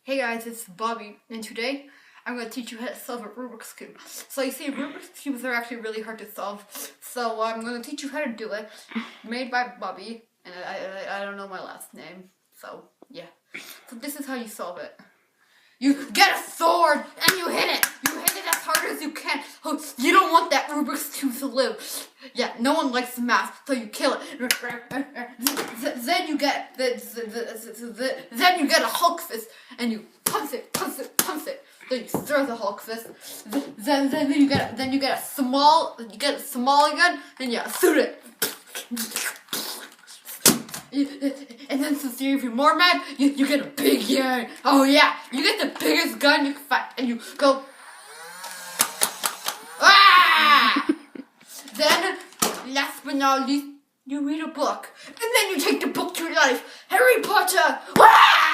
Hey guys, it's Bobby, and today I'm going to teach you how to solve a Rubik's Cube. So you see, Rubik's Cubes are actually really hard to solve, so I'm going to teach you how to do it. Made by Bobby, and I don't know my last name, so yeah. So this is how you solve it. You get a sword, and you hit it! You hit it as hard as you can! Oh, you don't want that Rubik's Cube to live! Yeah, no one likes math, so you kill it. Then you get then you get a Hulk fist, and you punch it. Then you throw the Hulk fist. Then you get a small gun, and you shoot it. And then to see if you're more mad, you get a big gun. Oh yeah, you get the biggest gun you can find, and you go. Ah! Then, last but not least, you read a book, and then you take the book to life. Harry Potter. Ah!